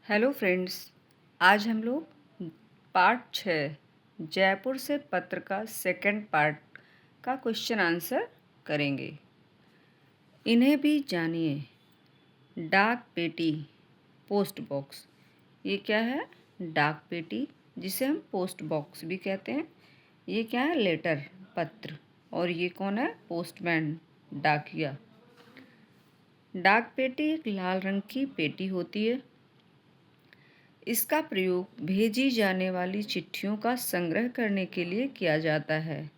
Hello friends. आज हम लोग पार्ट 6 जयपुर से पत्र का सेकंड पार्ट का क्वेश्चन आंसर करेंगे। इन्हें भी जानिए। डाक पेटी, पोस्ट बॉक्स। ये क्या है? डाक पेटी, जिसे हम पोस्ट बॉक्स भी कहते हैं। ये क्या है? लेटर, पत्र। और ये कौन है? पोस्टमैन, डाकिया। डाक पेटी एक लाल रंग की पेटी होती है। इसका प्रयोग भेजी जाने वाली चिट्ठियों का संग्रह करने के लिए किया जाता है।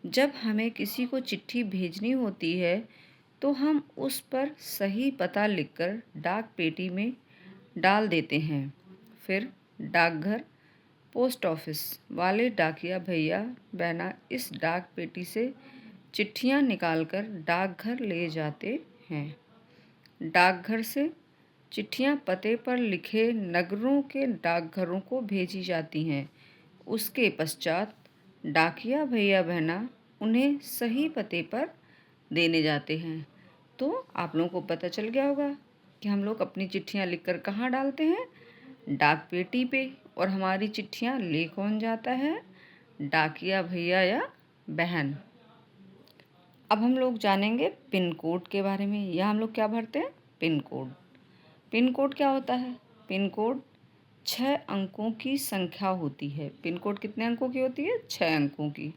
जब हमें किसी को चिट्ठी भेजनी होती है तो हम उस पर सही पता लिखकर डाक पेटी में डाल देते हैं। फिर डाकघर, पोस्ट ऑफिस वाले डाकिया भैया बहना इस डाक पेटी से चिट्ठियां निकालकर डाकघर ले जाते हैं। डाकघर से चिट्ठियां पते पर लिखे नगरों के डाकघरों को भेजी जाती हैं। उसके पश्चात डाकिया भैया बहना उन्हें सही पते पर देने जाते हैं। तो आप लोगों को पता चल गया होगा कि हम लोग अपनी चिट्ठियां लिखकर कहाँ डालते हैं? डाक पेटी पे। और हमारी चिट्ठियां ले कौन जाता है? डाकिया भैया या बहन। अब हम लोग जानेंगे पिन कोड के बारे में। यह हम लोग क्या भरते हैं? Pin code. पिन कोड क्या होता है? पिन कोड 6 अंकों की संख्या होती है। पिन कोड कितने अंकों की होती है? 6 अंकों की।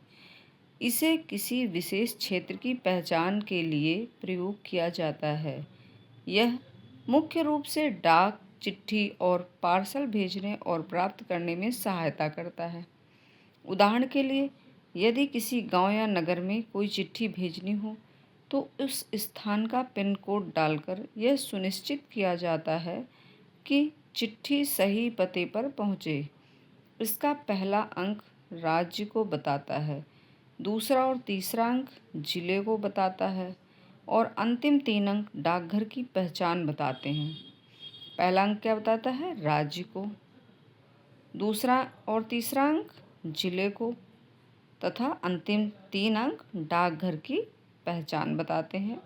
इसे किसी विशेष क्षेत्र की पहचान के लिए प्रयोग किया जाता है। यह मुख्य रूप से डाक, चिट्ठी और पार्सल भेजने और प्राप्त करने में सहायता करता है। उदाहरण के लिए, यदि किसी गांव या नगर में कोई चिट्ठी भेजनी हो तो उस स्थान का पिन कोड डालकर यह सुनिश्चित किया जाता है कि चिट्ठी सही पते पर पहुंचे। इसका पहला अंक राज्य को बताता है, दूसरा और तीसरा अंक जिले को बताता है और अंतिम 3 अंक डाकघर की पहचान बताते हैं। पहला अंक क्या बताता है? राज्य को, दूसरा और तीसरा अंक जिले को तथा अंतिम 3 अंक डाकघर की पहचान बताते हैं।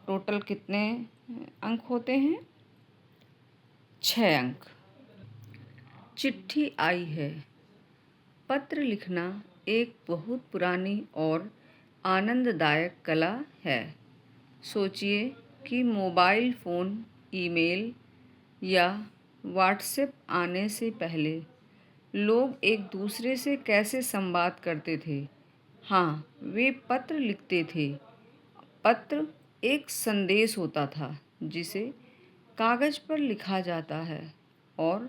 टोटल कितने अंक होते हैं? 6 अंक। चिट्ठी आई है। पत्र लिखना एक बहुत पुरानी और आनंददायक कला है। सोचिए कि मोबाइल फ़ोन, ईमेल या व्हाट्सएप आने से पहले लोग एक दूसरे से कैसे संवाद करते थे? हाँ, वे पत्र लिखते थे। पत्र एक संदेश होता था जिसे कागज़ पर लिखा जाता है और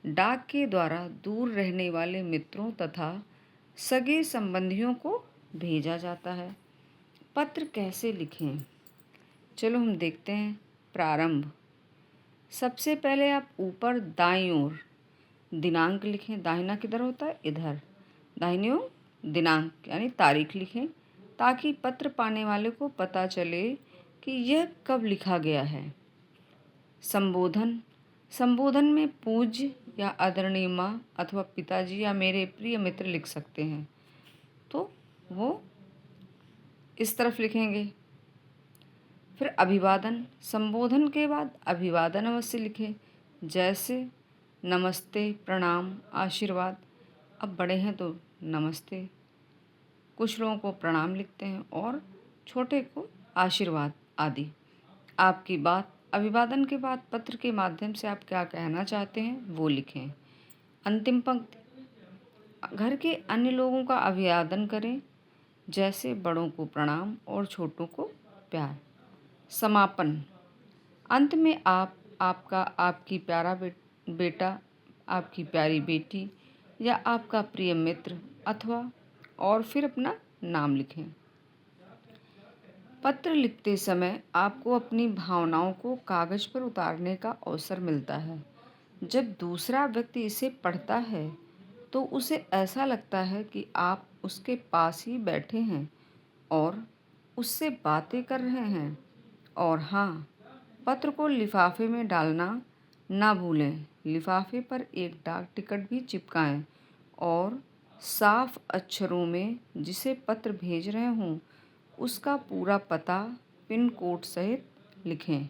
डाक के द्वारा दूर रहने वाले मित्रों तथा सगे संबंधियों को भेजा जाता है। पत्र कैसे लिखें? चलो हम देखते हैं। प्रारंभ। सबसे पहले आप ऊपर दाईं ओर दिनांक लिखें। दाहिना किधर होता है? इधर। दाहिनी ओर दिनांक यानी तारीख लिखें ताकि पत्र पाने वाले को पता चले कि यह कब लिखा गया है। संबोधन। संबोधन में पूज्य या आदरणीय माँ अथवा पिताजी या मेरे प्रिय मित्र लिख सकते हैं, तो वो इस तरफ लिखेंगे। फिर अभिवादन। संबोधन के बाद अभिवादन अवश्य लिखें, जैसे नमस्ते, प्रणाम, आशीर्वाद। अब बड़े हैं तो नमस्ते, कुछ लोगों को प्रणाम लिखते हैं और छोटे को आशीर्वाद आदि। आपकी बात। अभिवादन के बाद पत्र के माध्यम से आप क्या कहना चाहते हैं वो लिखें। अंतिम पंक्ति। घर के अन्य लोगों का अभिवादन करें, जैसे बड़ों को प्रणाम और छोटों को प्यार। समापन। अंत में आप, आपका, आपकी प्यारा बेटा, आपकी प्यारी बेटी या आपका प्रिय मित्र अथवा और फिर अपना नाम लिखें। पत्र लिखते समय आपको अपनी भावनाओं को कागज़ पर उतारने का अवसर मिलता है। जब दूसरा व्यक्ति इसे पढ़ता है तो उसे ऐसा लगता है कि आप उसके पास ही बैठे हैं और उससे बातें कर रहे हैं। और हाँ, पत्र को लिफाफे में डालना ना भूलें। लिफाफे पर एक डाक टिकट भी चिपकाएं और साफ अक्षरों में जिसे पत्र भेज रहे हों उसका पूरा पता पिन कोड सहित लिखें।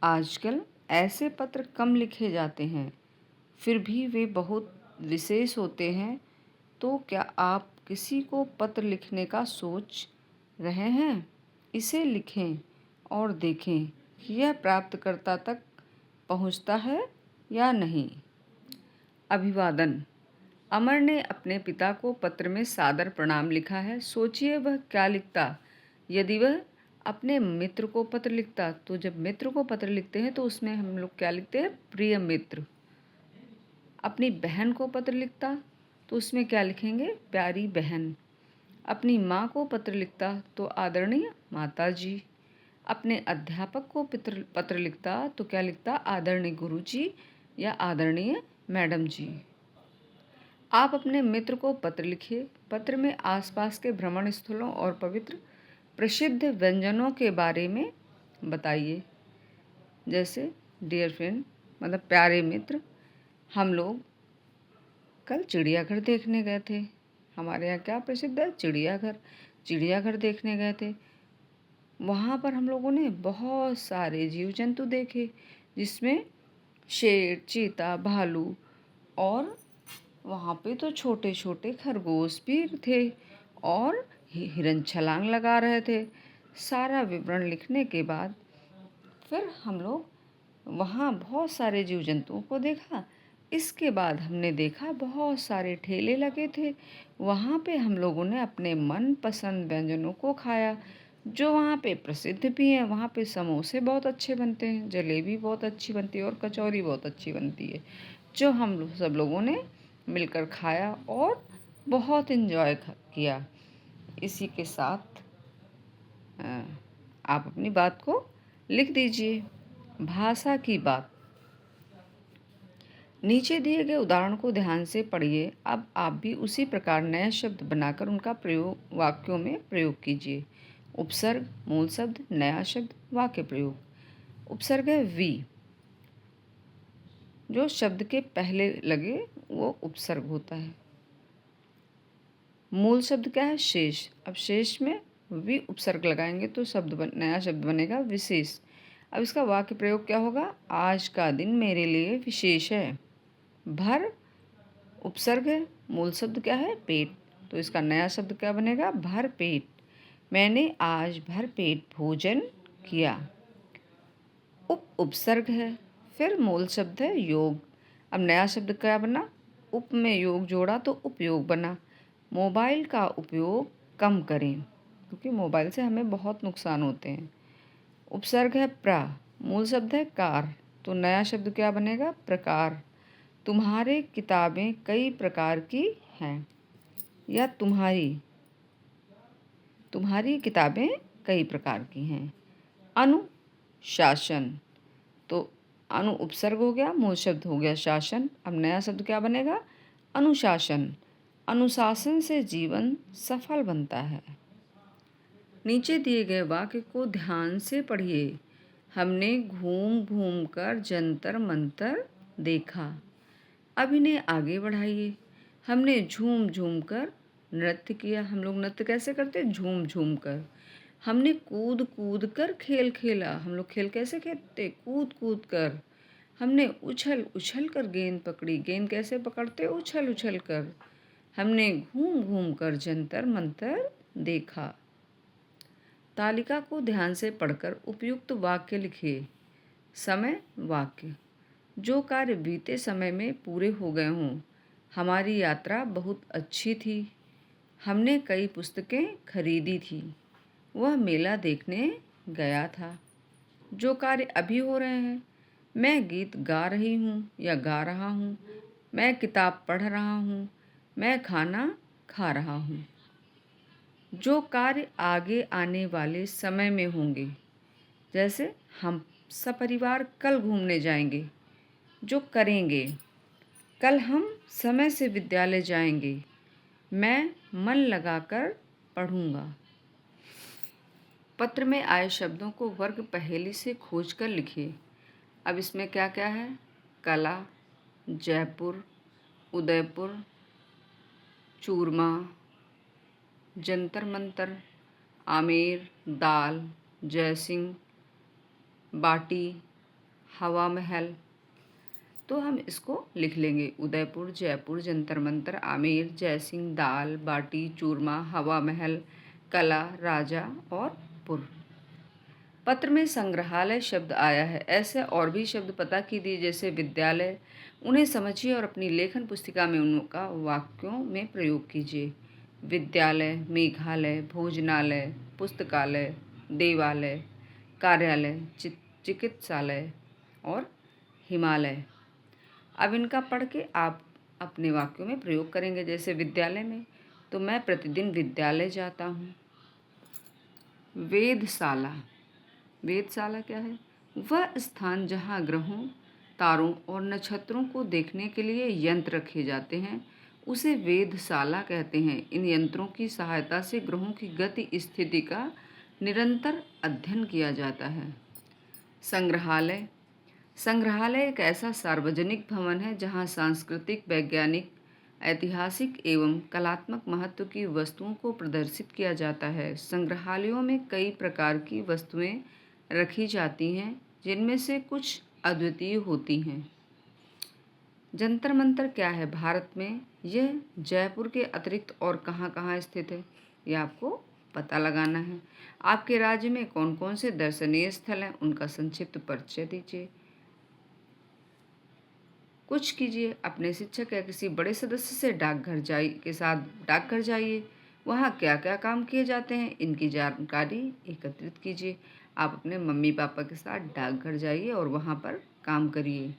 आजकल ऐसे पत्र कम लिखे जाते हैं, फिर भी वे बहुत विशेष होते हैं। तो क्या आप किसी को पत्र लिखने का सोच रहे हैं? इसे लिखें और देखें कि यह प्राप्तकर्ता तक पहुंचता है या नहीं। अभिवादन। अमर ने अपने पिता को पत्र में सादर प्रणाम लिखा है। सोचिए वह क्या लिखता यदि वह अपने मित्र को पत्र लिखता। तो जब मित्र को पत्र लिखते हैं तो उसमें हम लोग क्या लिखते हैं? प्रिय मित्र। अपनी बहन को पत्र लिखता तो उसमें क्या लिखेंगे? प्यारी बहन। अपनी माँ को पत्र लिखता तो आदरणीय माता जी। अपने अध्यापक को पत्र लिखता तो क्या लिखता? आदरणीय गुरु जी या आदरणीय मैडम जी। आप अपने मित्र को पत्र लिखिए। पत्र में आसपास के भ्रमण स्थलों और पवित्र प्रसिद्ध व्यंजनों के बारे में बताइए। जैसे डियर फ्रेंड, मतलब प्यारे मित्र, हम लोग कल चिड़ियाघर देखने गए थे। हमारे यहाँ क्या प्रसिद्ध है? चिड़ियाघर। चिड़ियाघर देखने गए थे। वहाँ पर हम लोगों ने बहुत सारे जीव जंतु देखे, जिसमें शेर, चीता, भालू और वहाँ पे तो छोटे छोटे खरगोश भी थे और हिरन छलांग लगा रहे थे। सारा विवरण लिखने के बाद फिर हम लोग वहाँ बहुत सारे जीव जंतुओं को देखा। इसके बाद हमने देखा बहुत सारे ठेले लगे थे। वहाँ पे हम लोगों ने अपने मनपसंद व्यंजनों को खाया, जो वहाँ पे प्रसिद्ध भी हैं। वहाँ पे समोसे बहुत अच्छे बनते हैं, जलेबी बहुत अच्छी बनती है और कचौरी बहुत अच्छी बनती है, जो हम सब लोगों ने मिलकर खाया और बहुत इन्जॉय किया। इसी के साथ आप अपनी बात को लिख दीजिए। भाषा की बात। नीचे दिए गए उदाहरण को ध्यान से पढ़िए। अब आप भी उसी प्रकार नए शब्द बनाकर उनका प्रयोग वाक्यों में प्रयोग कीजिए। उपसर्ग, मूल शब्द, नया शब्द, वाक्य प्रयोग। उपसर्ग है वी। जो शब्द के पहले लगे वो उपसर्ग होता है। मूल शब्द क्या है? शेष। अब शेष में वी उपसर्ग लगाएंगे तो नया शब्द बनेगा विशेष। अब इसका वाक्य प्रयोग क्या होगा? आज का दिन मेरे लिए विशेष है। भर उपसर्ग है, मूल शब्द क्या है? पेट। तो इसका नया शब्द क्या बनेगा? भर पेट। मैंने आज भर पेट भोजन किया। उपसर्ग है, फिर मूल शब्द है योग। अब नया शब्द क्या बना? उप में योग जोड़ा तो उपयोग बना। मोबाइल का उपयोग कम करें, क्योंकि मोबाइल से हमें बहुत नुकसान होते हैं। उपसर्ग है प्रा, मूल शब्द है कार, तो नया शब्द क्या बनेगा? प्रकार। तुम्हारे किताबें कई प्रकार की हैं, या तुम्हारी किताबें कई प्रकार की हैं। अनुशासन, तो अनु उपसर्ग हो गया, मूल शब्द हो गया शासन। अब नया शब्द क्या बनेगा? अनुशासन। अनुशासन से जीवन सफल बनता है। नीचे दिए गए वाक्य को ध्यान से पढ़िए। हमने घूम घूम कर जंतर मंतर देखा। अब इन्हें आगे बढ़ाइए। हमने झूम झूम कर नृत्य किया। हम लोग नृत्य कैसे करते? झूम झूम कर। हमने कूद कूद कर खेल खेला। हम लोग खेल कैसे खेलते? कूद कूद कर। हमने उछल उछल कर गेंद पकड़ी। गेंद कैसे पकड़ते? उछल उछल कर। हमने घूम घूम कर जंतर मंतर देखा। तालिका को ध्यान से पढ़कर उपयुक्त वाक्य लिखिए। समय वाक्य। जो कार्य बीते समय में पूरे हो गए हों। हमारी यात्रा बहुत अच्छी थी। हमने कई पुस्तकें खरीदी थी। वह मेला देखने गया था। जो कार्य अभी हो रहे हैं। मैं गीत गा रही हूँ या गा रहा हूँ। मैं किताब पढ़ रहा हूँ। मैं खाना खा रहा हूँ। जो कार्य आगे आने वाले समय में होंगे, जैसे हम सपरिवार कल घूमने जाएंगे। जो करेंगे, कल हम समय से विद्यालय जाएंगे। मैं मन लगाकर पढ़ूंगा। पत्र में आए शब्दों को वर्ग पहेली से खोजकर लिखिए। अब इसमें क्या क्या है? कला, जयपुर, उदयपुर, चूरमा, जंतर मंतर, आमेर, दाल, जयसिंह, बाटी, हवा महल। तो हम इसको लिख लेंगे, उदयपुर, जयपुर, जंतर मंतर, आमेर, जयसिंह, दाल बाटी, चूरमा, हवा महल, कला, राजा और पुर। पत्र में संग्रहालय शब्द आया है, ऐसे और भी शब्द पता कीजिए जैसे विद्यालय। उन्हें समझिए और अपनी लेखन पुस्तिका में उनका वाक्यों में प्रयोग कीजिए। विद्यालय, मेघालय, भोजनालय, पुस्तकालय, देवालय, कार्यालय, चिकित्सालय और हिमालय। अब इनका पढ़ के आप अपने वाक्यों में प्रयोग करेंगे। जैसे विद्यालय में, तो मैं प्रतिदिन विद्यालय जाता हूँ। वेधशाला, वेधशाला क्या है? वह स्थान जहाँ ग्रहों, तारों और नक्षत्रों को देखने के लिए यंत्र रखे जाते हैं उसे वेधशाला कहते हैं। इन यंत्रों की सहायता से ग्रहों की गति स्थिति का निरंतर अध्ययन किया जाता है। संग्रहालय, संग्रहालय एक ऐसा सार्वजनिक भवन है जहाँ सांस्कृतिक, वैज्ञानिक, ऐतिहासिक एवं कलात्मक महत्व की वस्तुओं को प्रदर्शित किया जाता है। संग्रहालयों में कई प्रकार की वस्तुएं रखी जाती हैं जिनमें से कुछ अद्वितीय होती हैं। जंतर मंतर क्या है भारत में? यह जयपुर के अतिरिक्त और कहाँ कहाँ स्थित है, यह आपको पता लगाना है। आपके राज्य में कौन कौन से दर्शनीय स्थल हैं उनका संक्षिप्त परिचय दीजिए। कुछ कीजिए, अपने शिक्षक या किसी बड़े सदस्य से डाकघर जाइए। वहाँ क्या क्या काम किए जाते हैं इनकी जानकारी एकत्रित कीजिए। आप अपने मम्मी पापा के साथ डाकघर जाइए और वहाँ पर काम करिए।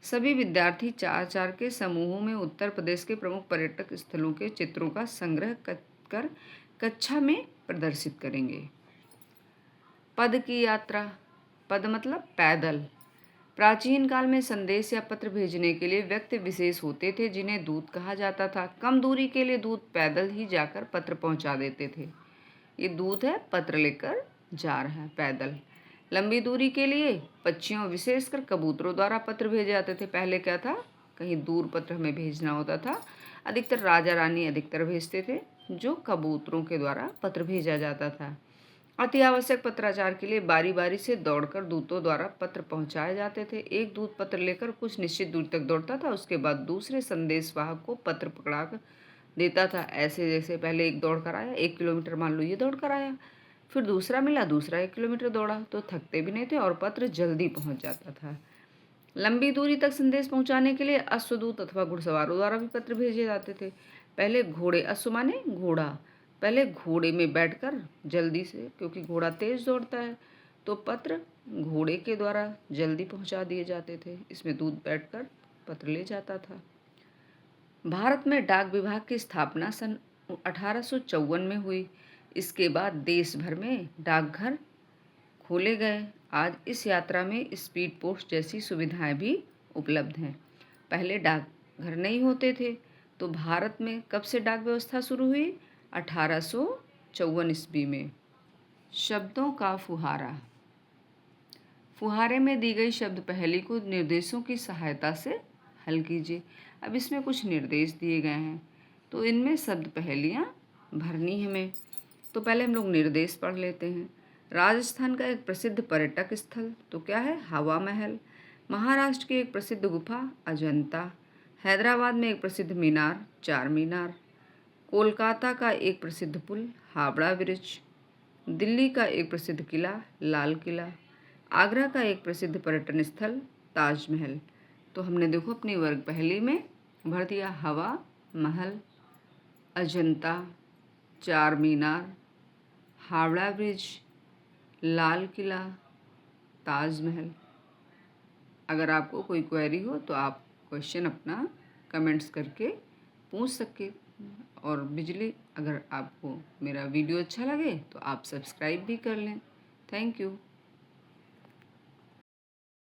सभी विद्यार्थी 4-4 के समूहों में उत्तर प्रदेश के प्रमुख पर्यटक स्थलों के चित्रों का संग्रह कर कक्षा में प्रदर्शित करेंगे। पद की यात्रा, पद मतलब पैदल। प्राचीन काल में संदेश या पत्र भेजने के लिए व्यक्ति विशेष होते थे जिन्हें दूत कहा जाता था। कम दूरी के लिए दूत पैदल ही जाकर पत्र पहुंचा देते थे। ये दूत है, पत्र लेकर जा रहा है पैदल। लंबी दूरी के लिए पक्षियों, विशेषकर कबूतरों द्वारा पत्र भेजे जाते थे। पहले क्या था, कहीं दूर पत्र हमें भेजना होता था। अधिकतर राजा रानी अधिकतर भेजते थे, जो कबूतरों के द्वारा पत्र भेजा जाता था। अति आवश्यक पत्राचार के लिए बारी बारी से दौड़कर दूतों द्वारा पत्र पहुंचाए जाते थे। एक दूत पत्र लेकर कुछ निश्चित दूरी तक दौड़ता था, उसके बाद दूसरे संदेशवाहक को पत्र पकड़ा कर देता था। ऐसे जैसे पहले एक दौड़ कर आया, 1 किलोमीटर मान लो ये दौड़ कर आया, फिर दूसरा मिला, दूसरा 1 किलोमीटर दौड़ा, तो थकते भी नहीं थे और पत्र जल्दी पहुंच जाता था। लंबी दूरी तक संदेश पहुंचाने के लिए अश्वदूत अथवा घुड़सवारों द्वारा भी पत्र भेजे जाते थे। पहले घोड़े, अश्व माने घोड़ा, पहले घोड़े में बैठकर जल्दी से, क्योंकि घोड़ा तेज दौड़ता है, तो पत्र घोड़े के द्वारा जल्दी पहुंचा दिए जाते थे। इसमें दूत बैठकर पत्र ले जाता था। भारत में डाक विभाग की स्थापना सन 1854 में हुई। इसके बाद देश भर में डाकघर खोले गए। आज इस यात्रा में स्पीड पोस्ट जैसी सुविधाएं भी उपलब्ध हैं। पहले डाकघर नहीं होते थे। तो भारत में कब से डाक व्यवस्था शुरू हुई? 1854 ईस्वी में। शब्दों का फुहारा, फुहारे में दी गई शब्द पहेली को निर्देशों की सहायता से हल कीजिए। अब इसमें कुछ निर्देश दिए गए हैं, तो इनमें शब्द पहेलियाँ भरनी हमें। तो पहले हम लोग निर्देश पढ़ लेते हैं। राजस्थान का एक प्रसिद्ध पर्यटक स्थल तो क्या है? हवा महल। महाराष्ट्र की एक प्रसिद्ध गुफा अजंता। हैदराबाद में एक प्रसिद्ध मीनार चार मीनार। कोलकाता का एक प्रसिद्ध पुल हावड़ा ब्रिज। दिल्ली का एक प्रसिद्ध किला लाल किला। आगरा का एक प्रसिद्ध पर्यटन स्थल ताजमहल। तो हमने देखो अपनी वर्ग पहेली में भर दिया हवा महल, अजंता, चार मीनार, हावड़ा ब्रिज, लाल किला, ताजमहल। अगर आपको कोई क्वेरी हो तो आप क्वेश्चन अपना कमेंट्स करके पूछ सके। और बिजली, अगर आपको मेरा वीडियो अच्छा लगे तो आप सब्सक्राइब भी कर लें। Thank you.